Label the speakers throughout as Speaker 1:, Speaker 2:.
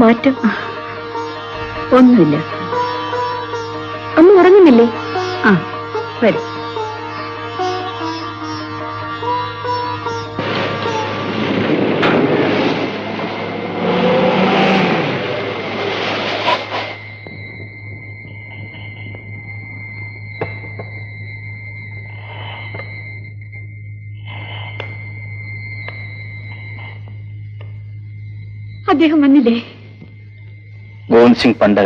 Speaker 1: മാറ്റം? ഒന്നുമില്ല. അമ്മ ഉറങ്ങുന്നില്ലേ? ആ, വരും. അദ്ദേഹം വന്നില്ലേ?
Speaker 2: ഗോവിന്ദ് സിംഗ് പണ്ട്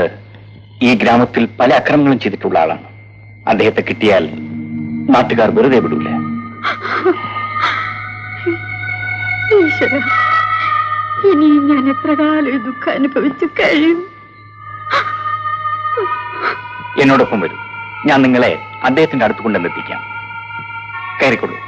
Speaker 2: ഈ ഗ്രാമത്തിൽ പല അക്രമങ്ങളും ചെയ്തിട്ടുള്ള ആളാണ്. അദ്ദേഹത്തെ കിട്ടിയാൽ നാട്ടുകാർ വെറുതെ വിടൂല.
Speaker 1: ഇനിയും ഞാൻ എത്ര കാലം ദുഃഖം അനുഭവിച്ചു കഴിയും?
Speaker 2: എന്നോടൊപ്പം വരൂ, ഞാൻ നിങ്ങളെ അദ്ദേഹത്തിന്റെ അടുത്ത് കൊണ്ടെന്നെത്തിക്കാം. കയറിക്കൊള്ളൂ.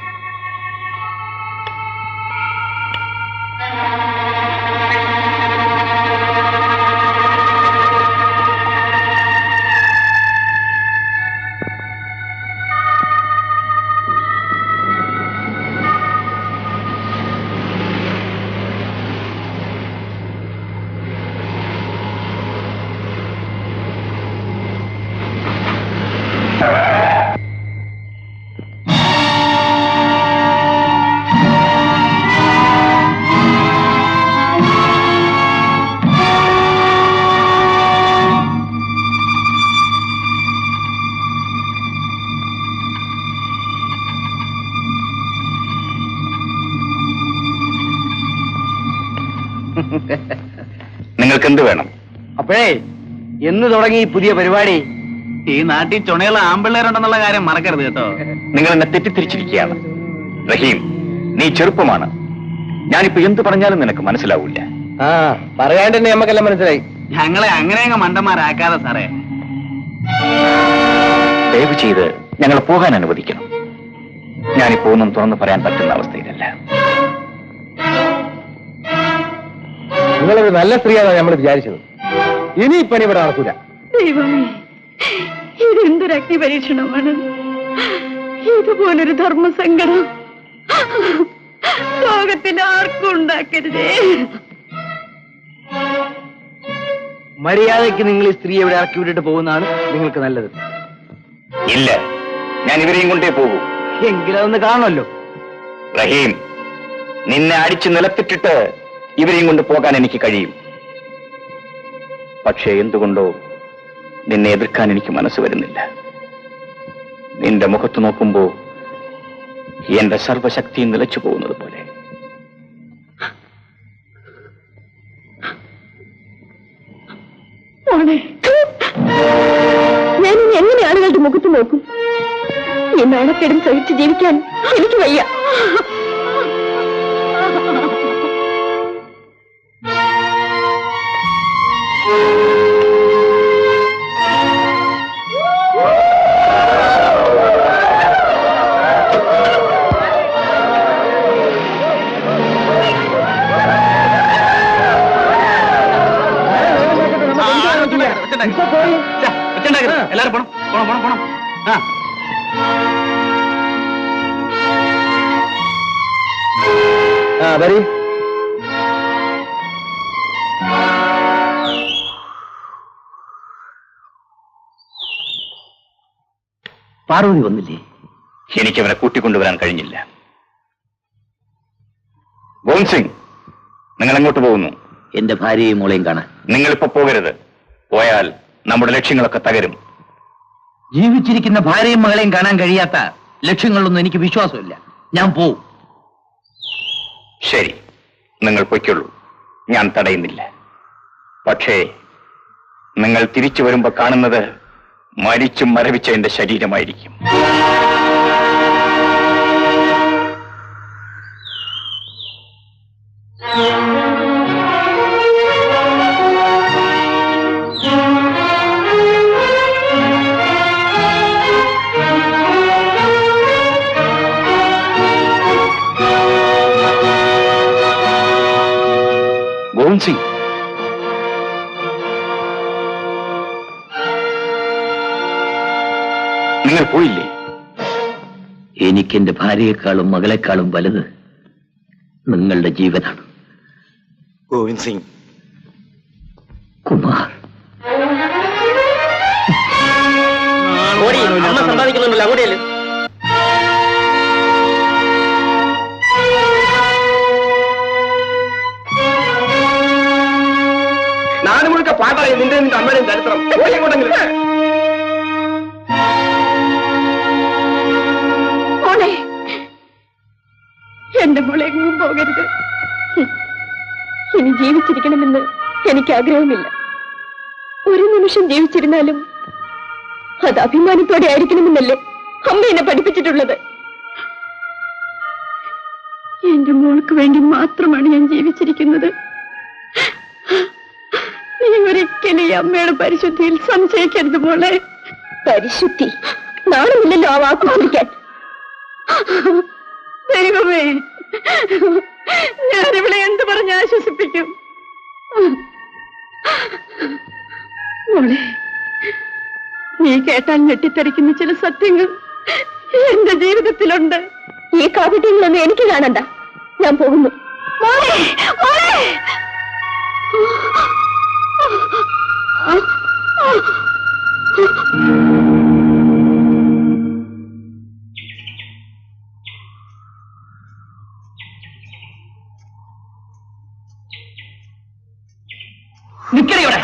Speaker 2: നിങ്ങൾക്ക് എന്ത് വേണം?
Speaker 3: അപ്പോഴേ എന്ന് തുടങ്ങി ഈ പുതിയ പരിപാടി?
Speaker 4: ഈ നാട്ടിൽ ചുണയുള്ള ആമ്പിള്ളേരുണ്ടെന്നുള്ള കാര്യം മറക്കരുത് കേട്ടോ.
Speaker 2: നിങ്ങൾ എന്നെ തെറ്റിദ്ധരിച്ചിരിക്കുകയാണ്. റഹീം, നീ ചെറുപ്പമാണ്. ഞാനിപ്പോ എന്ത് പറഞ്ഞാലും നിനക്ക് മനസ്സിലാവൂല.
Speaker 3: ആ, പറയാണ്ട് തന്നെ നമുക്കെല്ലാം മനസ്സിലായി.
Speaker 4: ഞങ്ങളെ അങ്ങനെ മണ്ടന്മാരാക്കാതെ സാറേ.
Speaker 2: ദയവ് ചെയ്ത് ഞങ്ങൾ പോകാൻ അനുവദിക്കണം. ഞാനിപ്പോ ഒന്നും തുറന്നു പറയാൻ പറ്റുന്ന അവസ്ഥയിലല്ല.
Speaker 3: നിങ്ങളൊരു നല്ല സ്ത്രീയാണ് നമ്മൾ വിചാരിച്ചത്. ഇനി ഈ പണി ഇവിടെ നടക്കൂല.
Speaker 1: ദൈവമേ, ഇതെന്തൊരു അഗ്നി പരീക്ഷണമാണ്! ഇതുപോലൊരു ധർമ്മസങ്കടം ലോകത്തിൽ ആർക്കും ഉണ്ടാക്കരുതേ.
Speaker 3: മര്യാദയ്ക്ക് നിങ്ങൾ ഈ സ്ത്രീയെ ഇവിടെ ഇറക്കി വിട്ടിട്ട് പോകുന്നതാണ് നിങ്ങൾക്ക് നല്ലത്.
Speaker 2: ഇല്ല, ഞാൻ ഇവരെയും കൊണ്ടേ പോകൂ.
Speaker 3: എങ്കിലതൊന്ന് കാണണമല്ലോ.
Speaker 2: റഹീം, നിന്നെ അടിച്ചു നിലത്തിട്ടിട്ട് ഇവരെയും കൊണ്ട് പോകാൻ എനിക്ക് കഴിയും. പക്ഷേ എന്തുകൊണ്ടോ നിന്നെ എതിർക്കാൻ എനിക്ക് മനസ്സ് വരുന്നില്ല. നിന്റെ മുഖത്ത് നോക്കുമ്പോ എന്റെ സർവശക്തിയും നിലച്ചു പോകുന്നത് പോലെ.
Speaker 1: ഞാനിനി എങ്ങനെ ആളുകളുടെ മുഖത്ത് നോക്കും? ഈ നാണക്കേടും സഹിച്ച് ജീവിക്കാൻ എനിക്ക് വയ്യ.
Speaker 4: എല്ലാരും പോണം പോണം പോണം പോണം.
Speaker 3: വരി.
Speaker 2: പാർവതി വന്നില്ലേ? എനിക്ക് അവനെ കൂട്ടിക്കൊണ്ടുവരാൻ കഴിഞ്ഞില്ല. ഗോവിന്ദ് സിംഗ്, നിങ്ങൾ എങ്ങോട്ട് പോകുന്നു?
Speaker 3: എന്റെ ഭാര്യയും മോളെയും കാണാൻ.
Speaker 2: നിങ്ങളിപ്പോ പോകരുത്. പോയാൽ നമ്മുടെ ലക്ഷ്യങ്ങളൊക്കെ തകരും.
Speaker 3: ജീവിച്ചിരിക്കുന്ന ഭാര്യയും മകളെയും കാണാൻ കഴിയാത്ത ലക്ഷ്യങ്ങളിലൊന്നും എനിക്ക് വിശ്വാസമില്ല. ഞാൻ പോവും.
Speaker 2: ശരി, നിങ്ങൾ പൊയ്ക്കൊള്ളൂ, ഞാൻ തടയുന്നില്ല. പക്ഷേ നിങ്ങൾ തിരിച്ചു വരുമ്പോ കാണുന്നത് മരിച്ചും മരവിച്ച എന്റെ ശരീരമായിരിക്കും. ഗോവിന്ദ് സിംഗ്, നിങ്ങൾ പോയില്ലേ?
Speaker 3: എനിക്കെന്റെ ഭാര്യയെക്കാളും മകളെക്കാളും വലുത് നിങ്ങളുടെ ജീവനാണ്.
Speaker 2: ഗോവിന്ദ് സിംഗ്,
Speaker 3: കുമാർ
Speaker 4: അമ്മ സമ്പാദിക്കുന്നുണ്ടല്ലോ അങ്ങോട്ടേല്. നാല് മുഴുക്ക പാട്ടായി നിന്റെ അമ്മയുടെയും ചരിത്രം. എങ്ങോട്ടെങ്കിലും
Speaker 1: മോളെ, എന്റെ മോളെ എങ്ങും പോകരുത്. ഇനി ജീവിച്ചിരിക്കണമെന്ന് എനിക്ക് ആഗ്രഹമില്ല. ഒരു നിമിഷം ജീവിച്ചിരുന്നാലും അത് അഭിമാനത്തോടെ ആയിരിക്കണമെന്നല്ലേ അമ്മ എന്നെ പഠിപ്പിച്ചിട്ടുള്ളത്. എന്റെ മോൾക്ക് വേണ്ടി മാത്രമാണ് ഞാൻ ജീവിച്ചിരിക്കുന്നത്. നീ ഒരിക്കലും ഈ അമ്മയുടെ പരിശുദ്ധിയിൽ സംശയിക്കരുത് മോളെ. പരിശുദ്ധി? നാണമില്ലല്ലോ ആ വാക്ക് കുറിക്കാൻ. ദൈവമേ, ഞാനിവിടെ എന്ത് പറഞ്ഞ് ആശ്വസിപ്പിക്കും? മോളെ, നീ കേട്ടാൽ ഞെട്ടിത്തെറിക്കുന്ന ചില സത്യങ്ങൾ എന്റെ ജീവിതത്തിലുണ്ട്. ഈ കാപട്യങ്ങളൊന്നും എനിക്ക് കാണണ്ട. ഞാൻ പോകുന്നു. മോളെ, മോളെ.
Speaker 3: നിക്കറിയോടെ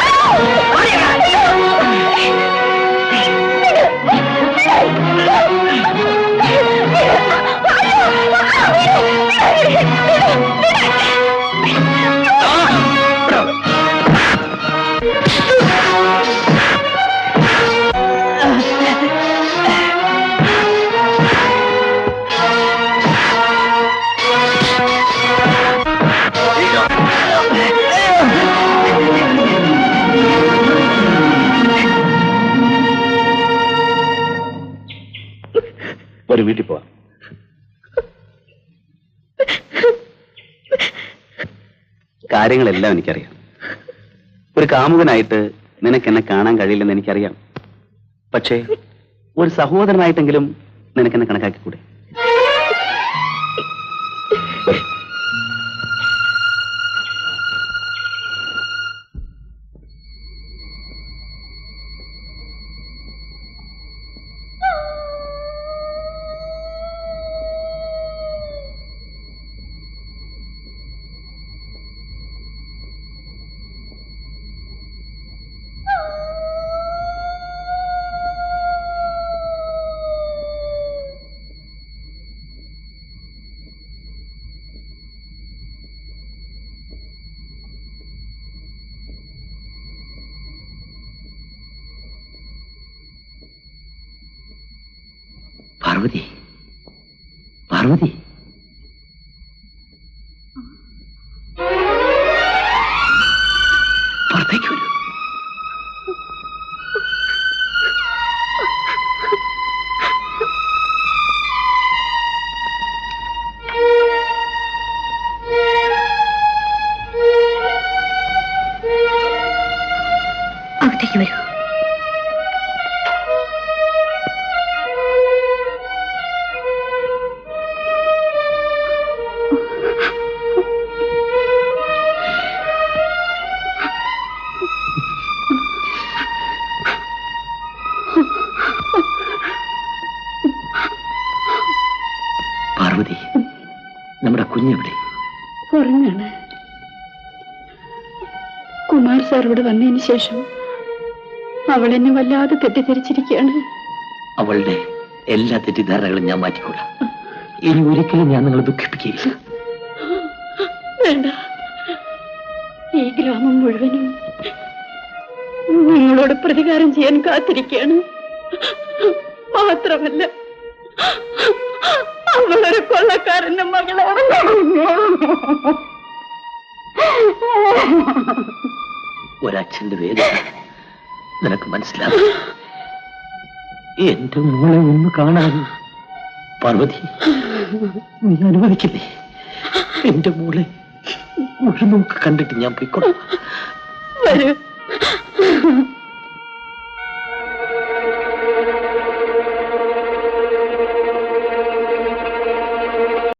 Speaker 2: ഒരു വീട്ടിൽ പോവാം.
Speaker 4: കാര്യങ്ങളെല്ലാം എനിക്കറിയാം. ഒരു കാമുകനായിട്ട് നിനക്ക് എന്നെ കാണാൻ കഴിയില്ലെന്ന് എനിക്കറിയാം. പക്ഷേ ഒരു സഹോദരനായിട്ടെങ്കിലും നിനക്കെന്നെ കണക്കാക്കിക്കൂടെ?
Speaker 3: പാർവതി, പാർവതി, പുറത്തേക്ക് വരൂ.
Speaker 1: അകത്തേക്ക് വരൂ.
Speaker 3: പാർവതി, നമ്മുടെ കുഞ്ഞെവിടെ?
Speaker 1: ഉറങ്ങാണ്. കുമാർ സാർ ഇവിടെ വന്നതിന് ശേഷം അവൾ എന്നെ വല്ലാതെ തെറ്റിദ്ധരിച്ചിരിക്കുകയാണ്.
Speaker 3: അവളുടെ എല്ലാ തെറ്റിദ്ധാരണകളും ഞാൻ മാറ്റിക്കൊള്ളാം. ഇനി ഒരിക്കലും ഞാൻ നിങ്ങളെ ദുഃഖിപ്പിക്കുകയില്ല.
Speaker 1: വേണ്ട. ഈ ഗ്രാമം മുഴുവനും നിങ്ങളോട് പ്രതികാരം ചെയ്യാൻ കാത്തിരിക്കുകയാണ്. മാത്രമല്ല, അവളൊരു കൊള്ളക്കാരന്റെ മകളാണ്.
Speaker 3: ഒരച്ഛന്റെ വേദന നിനക്ക് മനസ്സിലാവും. എന്റെ മോളെ ഒന്ന് കാണാൻ പാർവതി നീ അനുവദിക്കില്ലേ? എന്റെ മോളെ ഒരു നോക്ക് കണ്ടിട്ട് ഞാൻ പോയിക്കോളാം.
Speaker 1: വരൂ.